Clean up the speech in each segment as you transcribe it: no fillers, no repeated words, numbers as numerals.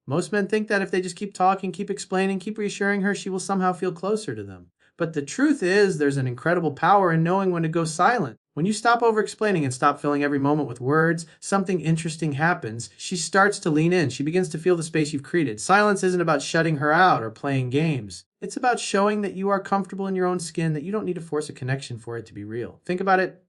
Most men think that if they just keep talking, keep explaining, keep reassuring her, she will somehow feel closer to them. But the truth is, there's an incredible power in knowing when to go silent. When you stop over-explaining and stop filling every moment with words, something interesting happens. She starts to lean in. She begins to feel the space you've created. Silence isn't about shutting her out or playing games. It's about showing that you are comfortable in your own skin, that you don't need to force a connection for it to be real. Think about it.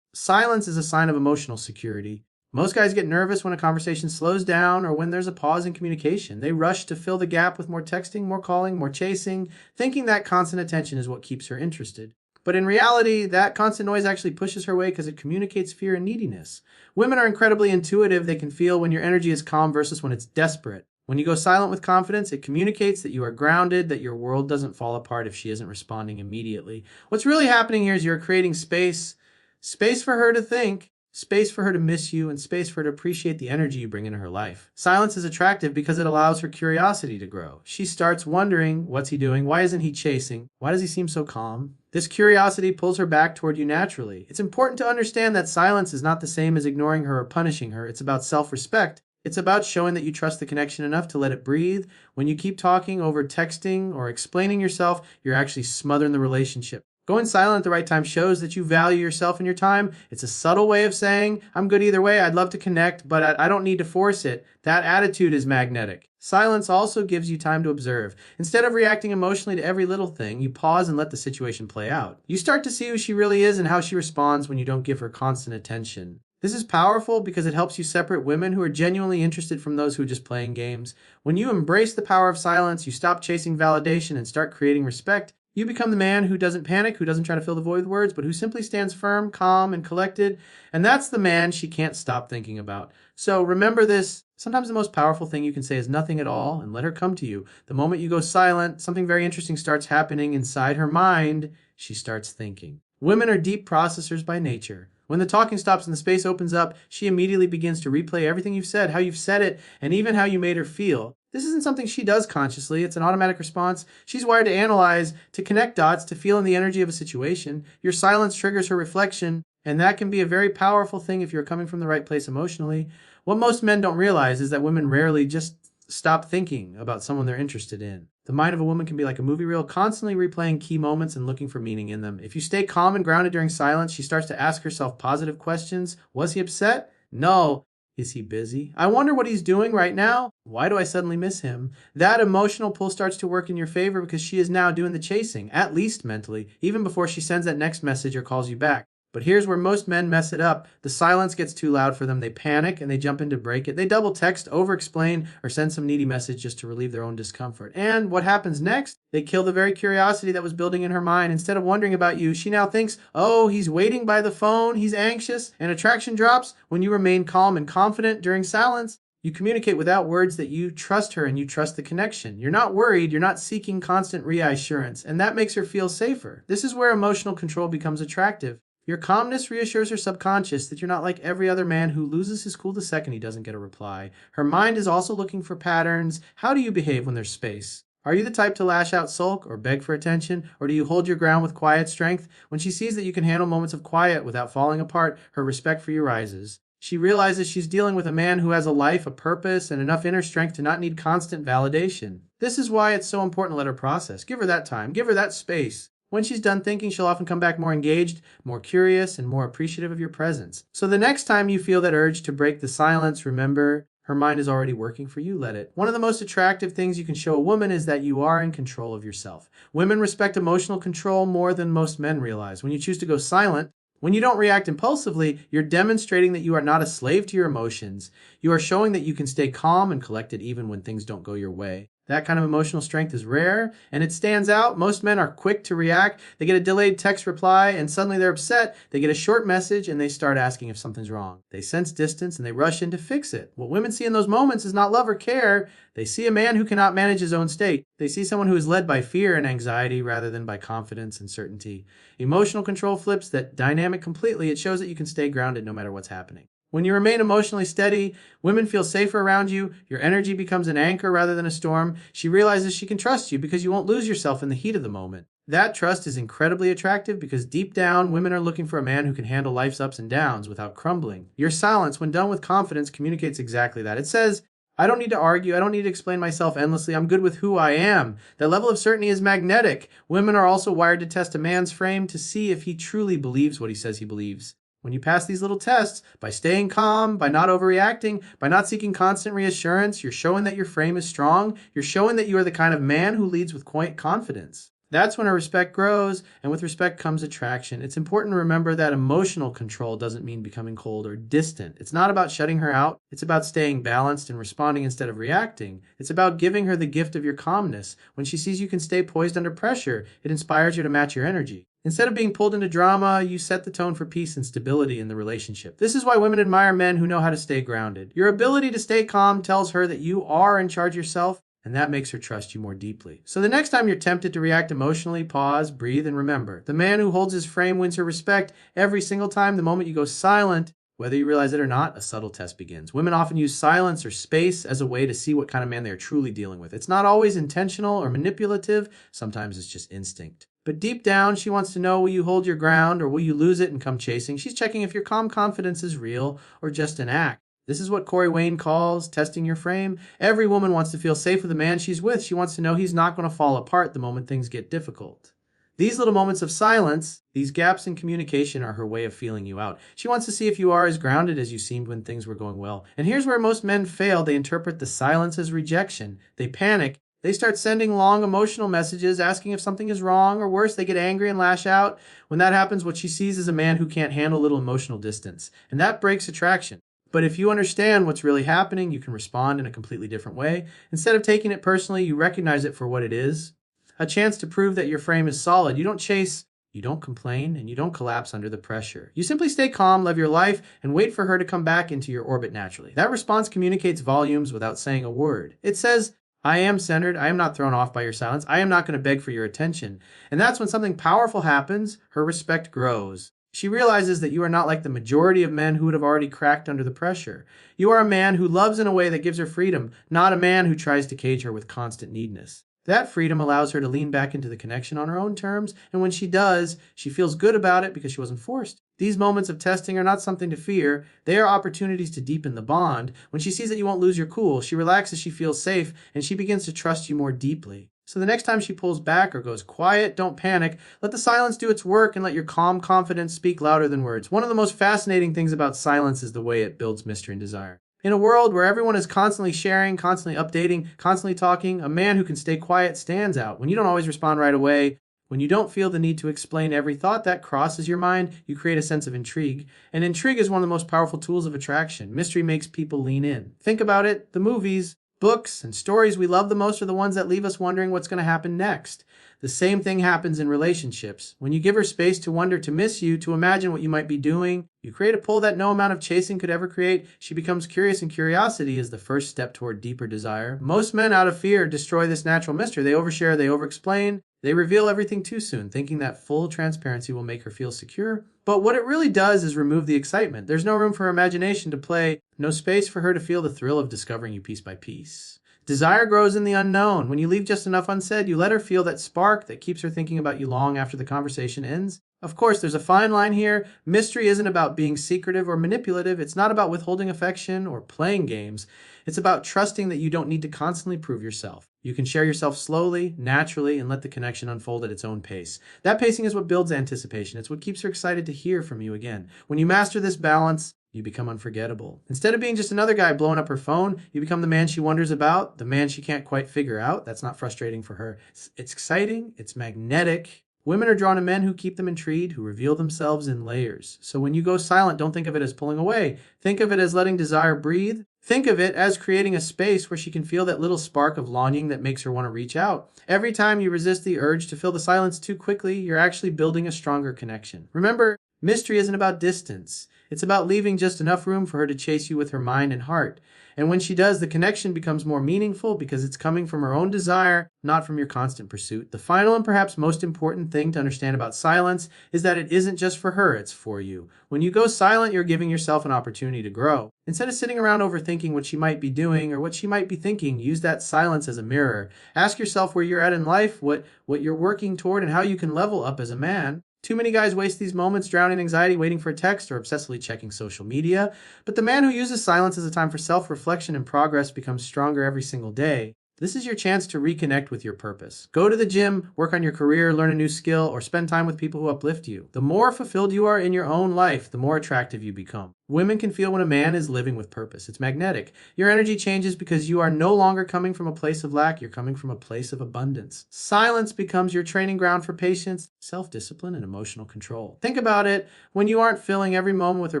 Silence is a sign of emotional security. Most guys get nervous when a conversation slows down or when there's a pause in communication. They rush to fill the gap with more texting, more calling, more chasing, thinking that constant attention is what keeps her interested. But in reality, that constant noise actually pushes her away because it communicates fear and neediness. Women are incredibly intuitive. They can feel when your energy is calm versus when it's desperate. When you go silent with confidence, it communicates that you are grounded, that your world doesn't fall apart if she isn't responding immediately. What's really happening here is you're creating space for her to think, space for her to miss you, and space for her to appreciate the energy you bring into her life. Silence is attractive because it allows her curiosity to grow. She starts wondering, what's he doing? Why isn't he chasing? Why does he seem so calm? This curiosity pulls her back toward you naturally. It's important to understand that silence is not the same as ignoring her or punishing her. It's about self-respect. It's about showing that you trust the connection enough to let it breathe. When you keep talking over texting or explaining yourself, you're actually smothering the relationship. Going silent at the right time shows that you value yourself and your time. It's a subtle way of saying, I'm good either way, I'd love to connect, but I don't need to force it. That attitude is magnetic. Silence also gives you time to observe. Instead of reacting emotionally to every little thing, you pause and let the situation play out. You start to see who she really is and how she responds when you don't give her constant attention. This is powerful because it helps you separate women who are genuinely interested from those who are just playing games. When you embrace the power of silence, you stop chasing validation and start creating respect. You become the man who doesn't panic, who doesn't try to fill the void with words, but who simply stands firm, calm, and collected. And that's the man she can't stop thinking about. So remember this. Sometimes the most powerful thing you can say is nothing at all and let her come to you. The moment you go silent, something very interesting starts happening inside her mind. She starts thinking. Women are deep processors by nature. When the talking stops and the space opens up, she immediately begins to replay everything you've said, how you've said it, and even how you made her feel. This isn't something she does consciously. It's an automatic response. She's wired to analyze, to connect dots, to feel in the energy of a situation. Your silence triggers her reflection, and that can be a very powerful thing if you're coming from the right place emotionally. What most men don't realize is that women rarely just stop thinking about someone they're interested in. The mind of a woman can be like a movie reel, constantly replaying key moments and looking for meaning in them. If you stay calm and grounded during silence, she starts to ask herself positive questions. Was he upset? No. Is he busy? I wonder what he's doing right now. Why do I suddenly miss him? That emotional pull starts to work in your favor because she is now doing the chasing, at least mentally, even before she sends that next message or calls you back. But here's where most men mess it up. The silence gets too loud for them. They panic and they jump in to break it. They double text, over-explain, or send some needy message just to relieve their own discomfort. And what happens next? They kill the very curiosity that was building in her mind. Instead of wondering about you, she now thinks, oh, he's waiting by the phone, he's anxious, and attraction drops. When you remain calm and confident during silence, you communicate without words that you trust her and you trust the connection. You're not worried, you're not seeking constant reassurance, and that makes her feel safer. This is where emotional control becomes attractive. Your calmness reassures her subconscious that you're not like every other man who loses his cool the second he doesn't get a reply. Her mind is also looking for patterns. How do you behave when there's space? Are you the type to lash out, sulk, or beg for attention? Or do you hold your ground with quiet strength? When she sees that you can handle moments of quiet without falling apart, her respect for you rises. She realizes she's dealing with a man who has a life, a purpose, and enough inner strength to not need constant validation. This is why it's so important to let her process. Give her that time. Give her that space. When she's done thinking, she'll often come back more engaged, more curious, and more appreciative of your presence. So the next time you feel that urge to break the silence, remember, her mind is already working for you. Let it. One of the most attractive things you can show a woman is that you are in control of yourself. Women respect emotional control more than most men realize. When you choose to go silent, when you don't react impulsively, you're demonstrating that you are not a slave to your emotions. You are showing that you can stay calm and collected even when things don't go your way. That kind of emotional strength is rare, and it stands out. Most men are quick to react. They get a delayed text reply, and suddenly they're upset. They get a short message, and they start asking if something's wrong. They sense distance, and they rush in to fix it. What women see in those moments is not love or care. They see a man who cannot manage his own state. They see someone who is led by fear and anxiety rather than by confidence and certainty. Emotional control flips that dynamic completely. It shows that you can stay grounded no matter what's happening. When you remain emotionally steady, women feel safer around you. Your energy becomes an anchor rather than a storm. She realizes she can trust you because you won't lose yourself in the heat of the moment. That trust is incredibly attractive because deep down, women are looking for a man who can handle life's ups and downs without crumbling. Your silence, when done with confidence, communicates exactly that. It says, I don't need to argue. I don't need to explain myself endlessly. I'm good with who I am. That level of certainty is magnetic. Women are also wired to test a man's frame to see if he truly believes what he says he believes. When you pass these little tests, by staying calm, by not overreacting, by not seeking constant reassurance, you're showing that your frame is strong. You're showing that you are the kind of man who leads with quiet confidence. That's when our respect grows, and with respect comes attraction. It's important to remember that emotional control doesn't mean becoming cold or distant. It's not about shutting her out. It's about staying balanced and responding instead of reacting. It's about giving her the gift of your calmness. When she sees you can stay poised under pressure, it inspires her to match your energy. Instead of being pulled into drama, you set the tone for peace and stability in the relationship. This is why women admire men who know how to stay grounded. Your ability to stay calm tells her that you are in charge yourself, and that makes her trust you more deeply. So the next time you're tempted to react emotionally, pause, breathe, and remember. The man who holds his frame wins her respect every single time. The moment you go silent, whether you realize it or not, a subtle test begins. Women often use silence or space as a way to see what kind of man they are truly dealing with. It's not always intentional or manipulative. Sometimes it's just instinct. But deep down, she wants to know, will you hold your ground or will you lose it and come chasing? She's checking if your calm confidence is real or just an act. This is what WAYEN calls testing your frame. Every woman wants to feel safe with the man she's with. She wants to know he's not going to fall apart the moment things get difficult. These little moments of silence, these gaps in communication, are her way of feeling you out. She wants to see if you are as grounded as you seemed when things were going well. And here's where most men fail. They interpret the silence as rejection. They panic. They start sending long emotional messages asking if something is wrong, or worse, they get angry and lash out. When that happens, what she sees is a man who can't handle little emotional distance. And that breaks attraction. But if you understand what's really happening, you can respond in a completely different way. Instead of taking it personally, you recognize it for what it is. A chance to prove that your frame is solid. You don't chase, you don't complain, and you don't collapse under the pressure. You simply stay calm, live your life, and wait for her to come back into your orbit naturally. That response communicates volumes without saying a word. It says, I am centered. I am not thrown off by your silence. I am not going to beg for your attention. And that's when something powerful happens. Her respect grows. She realizes that you are not like the majority of men who would have already cracked under the pressure. You are a man who loves in a way that gives her freedom, not a man who tries to cage her with constant needness. That freedom allows her to lean back into the connection on her own terms, and when she does, she feels good about it because she wasn't forced. These moments of testing are not something to fear. They are opportunities to deepen the bond. When she sees that you won't lose your cool, she relaxes, she feels safe, and she begins to trust you more deeply. So the next time she pulls back or goes quiet, don't panic. Let the silence do its work and let your calm confidence speak louder than words. One of the most fascinating things about silence is the way it builds mystery and desire. In a world where everyone is constantly sharing, constantly updating, constantly talking, a man who can stay quiet stands out. When you don't always respond right away, when you don't feel the need to explain every thought that crosses your mind, you create a sense of intrigue. And intrigue is one of the most powerful tools of attraction. Mystery makes people lean in. Think about it. The movies, books, and stories we love the most are the ones that leave us wondering what's going to happen next. The same thing happens in relationships. When you give her space to wonder, to miss you, to imagine what you might be doing, you create a pull that no amount of chasing could ever create. She becomes curious, and curiosity is the first step toward deeper desire. Most men, out of fear, destroy this natural mystery. They overshare, they overexplain, they reveal everything too soon, thinking that full transparency will make her feel secure. But what it really does is remove the excitement. There's no room for her imagination to play, no space for her to feel the thrill of discovering you piece by piece. Desire grows in the unknown. When you leave just enough unsaid, you let her feel that spark that keeps her thinking about you long after the conversation ends. Of course, there's a fine line here. Mystery isn't about being secretive or manipulative. It's not about withholding affection or playing games. It's about trusting that you don't need to constantly prove yourself. You can share yourself slowly, naturally, and let the connection unfold at its own pace. That pacing is what builds anticipation. It's what keeps her excited to hear from you again. When you master this balance, you become unforgettable. Instead of being just another guy blowing up her phone, you become the man she wonders about, the man she can't quite figure out. That's not frustrating for her. It's exciting. It's magnetic. Women are drawn to men who keep them intrigued, who reveal themselves in layers. So when you go silent, don't think of it as pulling away. Think of it as letting desire breathe. Think of it as creating a space where she can feel that little spark of longing that makes her want to reach out. Every time you resist the urge to fill the silence too quickly, you're actually building a stronger connection. Remember, mystery isn't about distance. It's about leaving just enough room for her to chase you with her mind and heart. And when she does, the connection becomes more meaningful because it's coming from her own desire, not from your constant pursuit. The final and perhaps most important thing to understand about silence is that it isn't just for her, it's for you. When you go silent, you're giving yourself an opportunity to grow. Instead of sitting around overthinking what she might be doing or what she might be thinking, use that silence as a mirror. Ask yourself where you're at in life, what you're working toward, and how you can level up as a man. Too many guys waste these moments drowning in anxiety, waiting for a text, or obsessively checking social media. But the man who uses silence as a time for self-reflection and progress becomes stronger every single day. This is your chance to reconnect with your purpose. Go to the gym, work on your career, learn a new skill, or spend time with people who uplift you. The more fulfilled you are in your own life, the more attractive you become. Women can feel when a man is living with purpose. It's magnetic. Your energy changes because you are no longer coming from a place of lack, you're coming from a place of abundance. Silence becomes your training ground for patience, self-discipline, and emotional control. Think about it. When you aren't filling every moment with her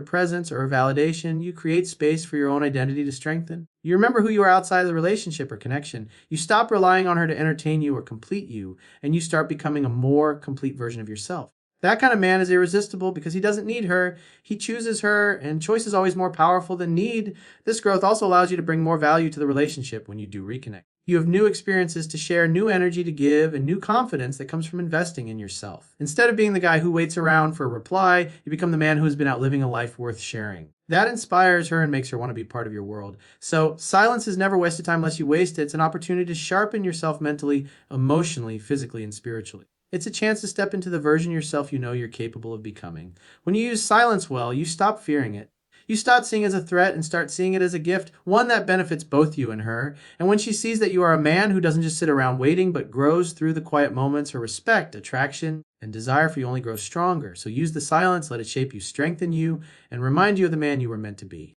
presence or her validation, you create space for your own identity to strengthen. You remember who you are outside of the relationship or connection. You stop relying on her to entertain you or complete you, and you start becoming a more complete version of yourself. That kind of man is irresistible because he doesn't need her. He chooses her, and choice is always more powerful than need. This growth also allows you to bring more value to the relationship when you do reconnect. You have new experiences to share, new energy to give, and new confidence that comes from investing in yourself. Instead of being the guy who waits around for a reply, you become the man who has been out living a life worth sharing. That inspires her and makes her want to be part of your world. So silence is never wasted time unless you waste it. It's an opportunity to sharpen yourself mentally, emotionally, physically, and spiritually. It's a chance to step into the version of yourself you know you're capable of becoming. When you use silence well, you stop fearing it. You stop seeing it as a threat and start seeing it as a gift, one that benefits both you and her. And when she sees that you are a man who doesn't just sit around waiting, but grows through the quiet moments, her respect, attraction, and desire for you only grows stronger. So use the silence, let it shape you, strengthen you, and remind you of the man you were meant to be.